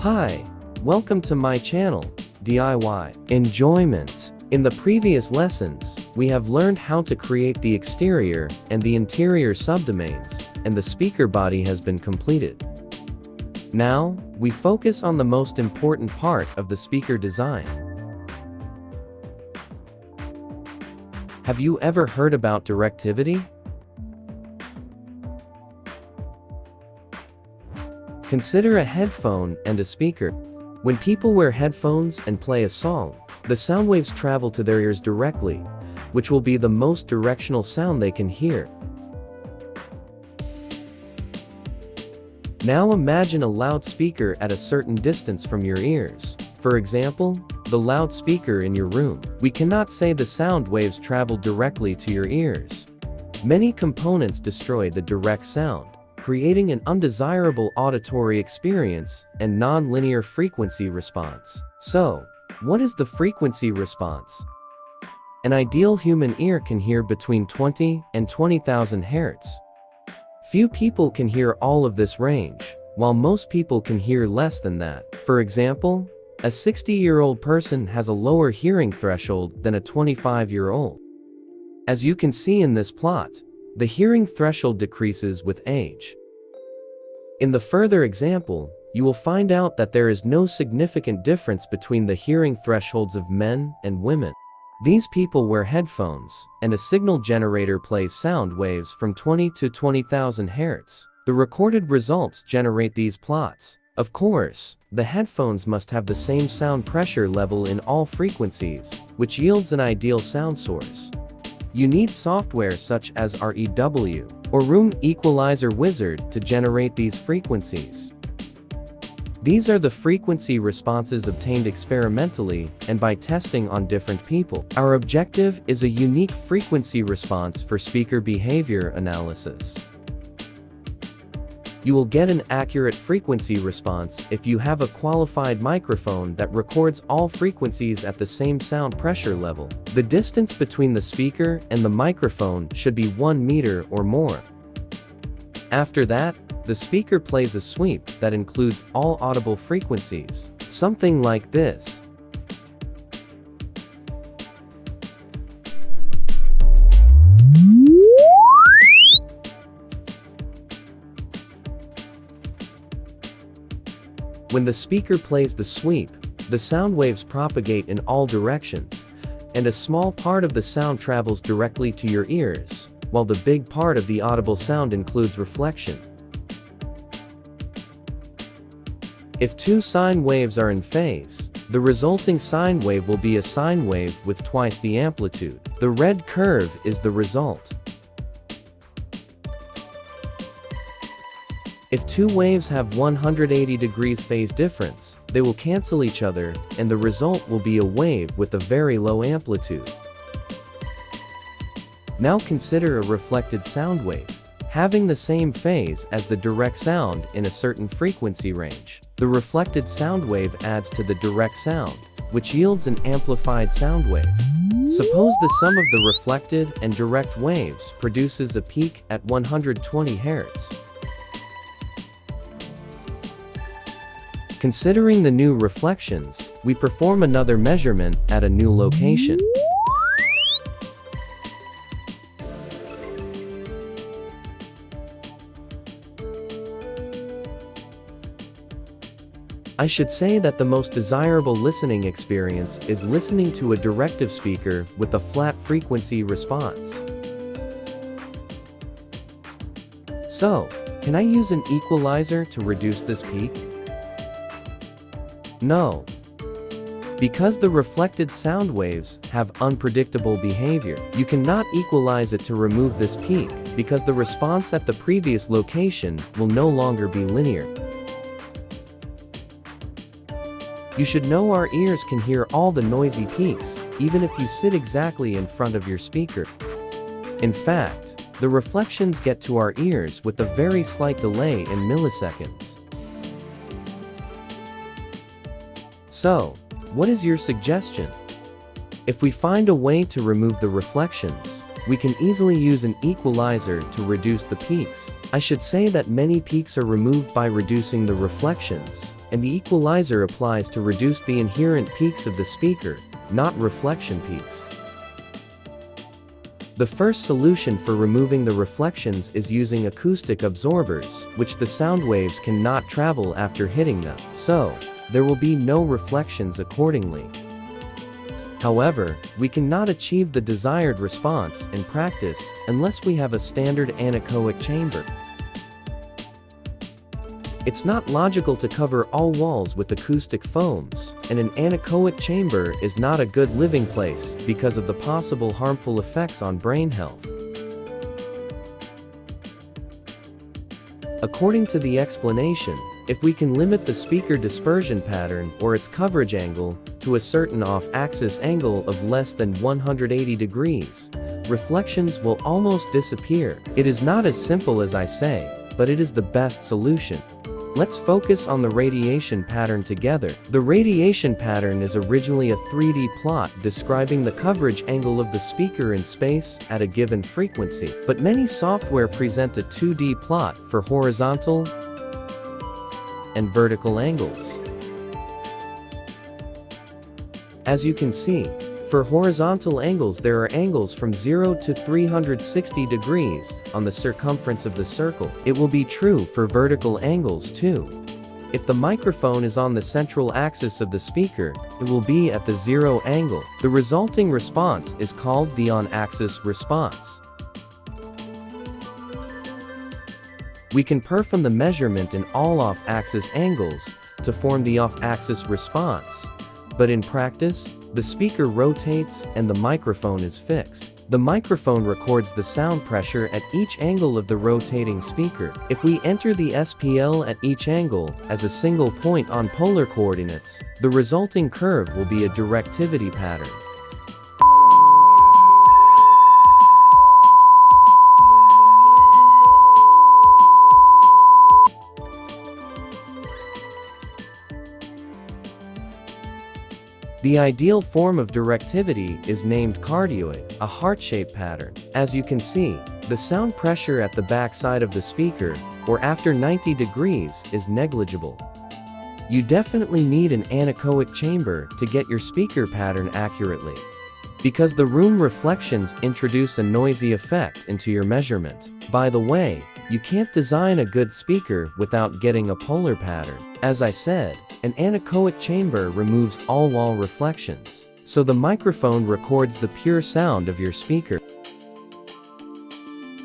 Hi, welcome to my channel, DIY Enjoyment. In the previous lessons, we have learned how to create the exterior and the interior subdomains, and the speaker body has been completed. Now, we focus on the most important part of the speaker design. Have you ever heard about directivity? Consider a headphone and a speaker. When people wear headphones and play a song, the sound waves travel to their ears directly, which will be the most directional sound they can hear. Now imagine a loudspeaker at a certain distance from your ears. For example, the loudspeaker in your room. We cannot say the sound waves travel directly to your ears. Many components destroy the direct sound, creating an undesirable auditory experience and non-linear frequency response. So, what is the frequency response? An ideal human ear can hear between 20 and 20,000 Hz. Few people can hear all of this range, while most people can hear less than that. For example, a 60-year-old person has a lower hearing threshold than a 25-year-old. As you can see in this plot, the hearing threshold decreases with age. In the further example, you will find out that there is no significant difference between the hearing thresholds of men and women. These people wear headphones, and a signal generator plays sound waves from 20 to 20,000 Hz. The recorded results generate these plots. Of course, the headphones must have the same sound pressure level in all frequencies, which yields an ideal sound source. You need software such as REW or Room Equalizer Wizard to generate these frequencies. These are the frequency responses obtained experimentally and by testing on different people. Our objective is a unique frequency response for speaker behavior analysis. You will get an accurate frequency response if you have a qualified microphone that records all frequencies at the same sound pressure level. The distance between the speaker and the microphone should be 1 meter or more. After that, the speaker plays a sweep that includes all audible frequencies, something like this. When the speaker plays the sweep, the sound waves propagate in all directions, and a small part of the sound travels directly to your ears, while the big part of the audible sound includes reflection. If two sine waves are in phase, the resulting sine wave will be a sine wave with twice the amplitude. The red curve is the result. If two waves have 180 degrees phase difference, they will cancel each other, and the result will be a wave with a very low amplitude. Now consider a reflected sound wave, having the same phase as the direct sound in a certain frequency range. The reflected sound wave adds to the direct sound, which yields an amplified sound wave. Suppose the sum of the reflected and direct waves produces a peak at 120 Hz. Considering the new reflections, we perform another measurement at a new location. I should say that the most desirable listening experience is listening to a directive speaker with a flat frequency response. So, can I use an equalizer to reduce this peak? No. Because the reflected sound waves have unpredictable behavior, you cannot equalize it to remove this peak, because the response at the previous location will no longer be linear. You should know our ears can hear all the noisy peaks, even if you sit exactly in front of your speaker. In fact, the reflections get to our ears with a very slight delay in milliseconds. So, what is your suggestion? If we find a way to remove the reflections, we can easily use an equalizer to reduce the peaks. I should say that many peaks are removed by reducing the reflections, and the equalizer applies to reduce the inherent peaks of the speaker, not reflection peaks. The first solution for removing the reflections is using acoustic absorbers, which the sound waves cannot travel after hitting them, so there will be no reflections accordingly. However, we cannot achieve the desired response in practice unless we have a standard anechoic chamber. It's not logical to cover all walls with acoustic foams, and an anechoic chamber is not a good living place because of the possible harmful effects on brain health. According to the explanation, if we can limit the speaker dispersion pattern or its coverage angle to a certain off-axis angle of less than 180 degrees, reflections will almost disappear. It is not as simple as I say, but it is the best solution. Let's focus on the radiation pattern together. The radiation pattern is originally a 3D plot describing the coverage angle of the speaker in space at a given frequency, but many software present a 2D plot for horizontal and vertical angles. As you can see, for horizontal angles there are angles from 0 to 360 degrees on the circumference of the circle. It will be true for vertical angles too. If the microphone is on the central axis of the speaker, it will be at the 0 angle. The resulting response is called the on-axis response. We can perform the measurement in all off-axis angles to form the off-axis response, but in practice, the speaker rotates and the microphone is fixed. The microphone records the sound pressure at each angle of the rotating speaker. If we enter the SPL at each angle as a single point on polar coordinates, the resulting curve will be a directivity pattern. The ideal form of directivity is named cardioid, a heart-shaped pattern. As you can see, the sound pressure at the back side of the speaker, or after 90 degrees, is negligible. You definitely need an anechoic chamber to get your speaker pattern accurately, because the room reflections introduce a noisy effect into your measurement. By the way, you can't design a good speaker without getting a polar pattern. As I said, an anechoic chamber removes all wall reflections, so the microphone records the pure sound of your speaker.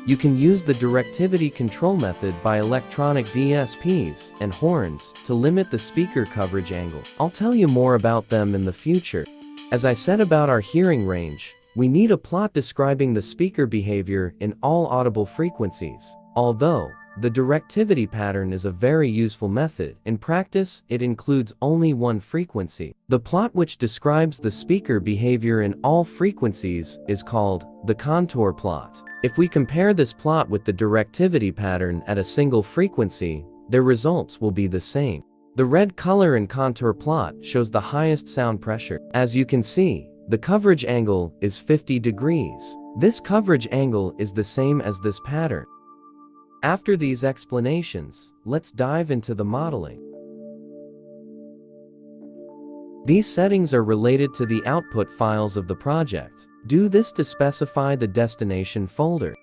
You can use the directivity control method by electronic DSPs and horns to limit the speaker coverage angle. I'll tell you more about them in the future. As I said about our hearing range, we need a plot describing the speaker behavior in all audible frequencies. Although the directivity pattern is a very useful method, in practice, it includes only one frequency. The plot which describes the speaker behavior in all frequencies is called the contour plot. If we compare this plot with the directivity pattern at a single frequency, their results will be the same. The red color in contour plot shows the highest sound pressure. As you can see, the coverage angle is 50 degrees. This coverage angle is the same as this pattern. After these explanations, let's dive into the modeling. These settings are related to the output files of the project. Do this to specify the destination folder.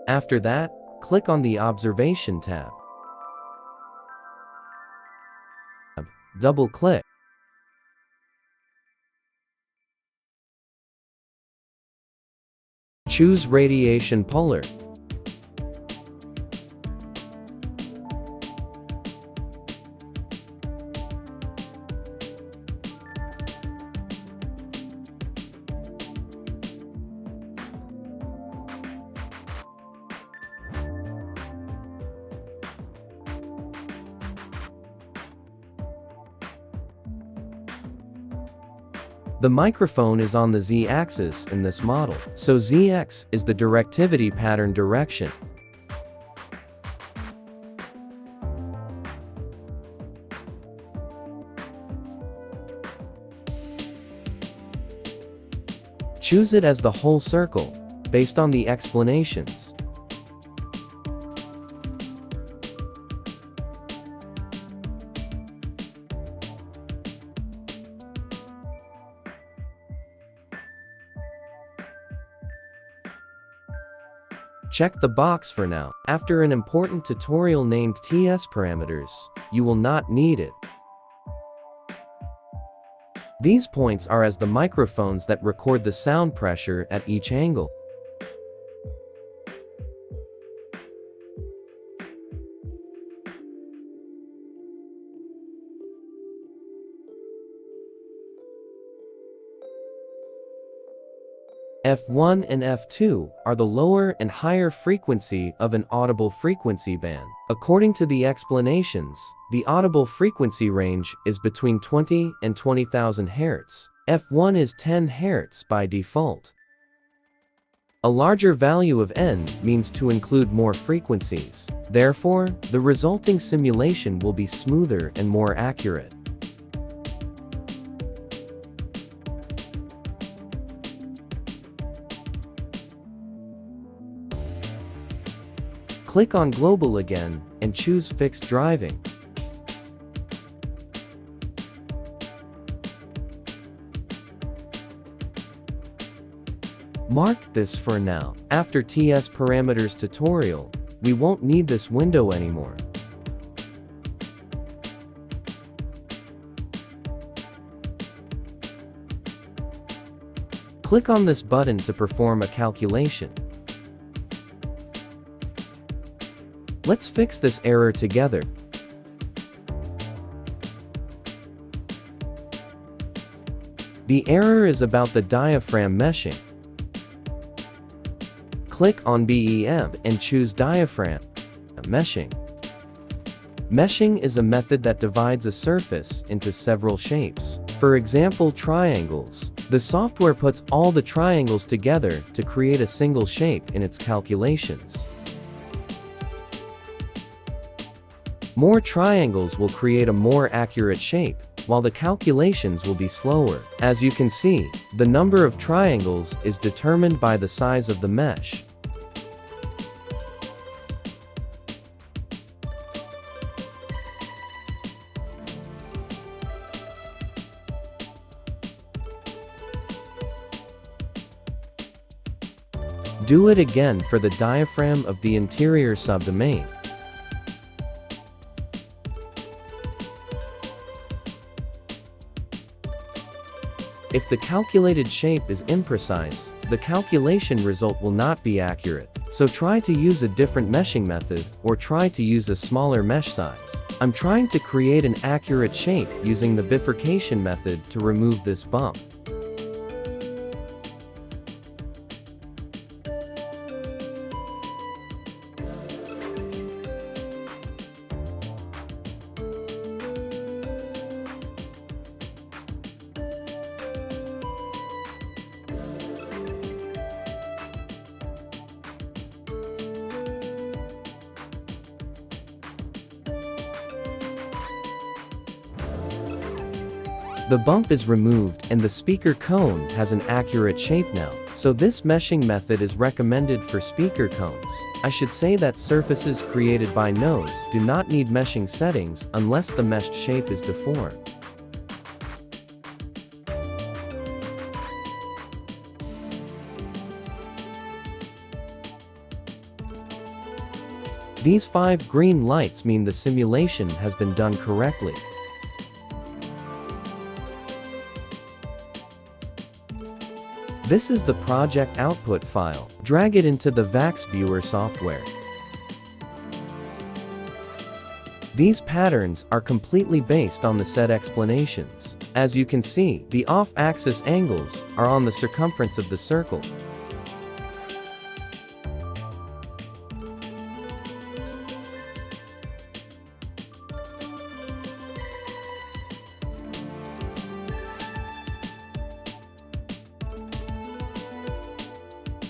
After that, click on the Observation tab. Double-click. Choose Radiation Polar. The microphone is on the z-axis in this model, so zx is the directivity pattern direction. Choose it as the whole circle, based on the explanations. Check the box for now. After an important tutorial named TS parameters, you will not need it. These points are as the microphones that record the sound pressure at each angle. F1 and F2 are the lower and higher frequency of an audible frequency band. According to the explanations, the audible frequency range is between 20 and 20,000 Hz. F1 is 10 Hz by default. A larger value of N means to include more frequencies. Therefore, the resulting simulation will be smoother and more accurate. Click on Global again, and choose Fixed Driving. Mark this for now. After TS parameters tutorial, we won't need this window anymore. Click on this button to perform a calculation. Let's fix this error together. The error is about the diaphragm meshing. Click on BEM and choose Diaphragm Meshing. Meshing is a method that divides a surface into several shapes. For example, triangles. The software puts all the triangles together to create a single shape in its calculations. More triangles will create a more accurate shape, while the calculations will be slower. As you can see, the number of triangles is determined by the size of the mesh. Do it again for the diaphragm of the interior subdomain. If the calculated shape is imprecise, the calculation result will not be accurate. So try to use a different meshing method, or try to use a smaller mesh size. I'm trying to create an accurate shape using the bifurcation method to remove this bump. The bump is removed and the speaker cone has an accurate shape now. So this meshing method is recommended for speaker cones. I should say that surfaces created by nodes do not need meshing settings unless the meshed shape is deformed. These 5 green lights mean the simulation has been done correctly. This is the project output file. Drag it into the Vacs viewer software. These patterns are completely based on the set explanations. As you can see, the off-axis angles are on the circumference of the circle.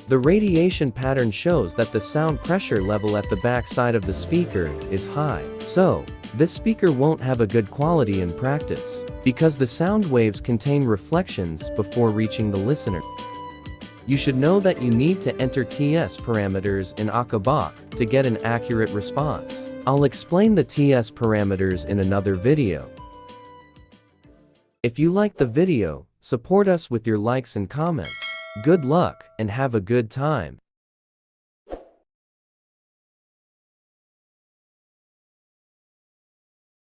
The radiation pattern shows that the sound pressure level at the back side of the speaker is high. So, this speaker won't have a good quality in practice, because the sound waves contain reflections before reaching the listener. You should know that you need to enter TS parameters in Akabak to get an accurate response. I'll explain the TS parameters in another video. If you like the video, support us with your likes and comments. Good luck, and have a good time.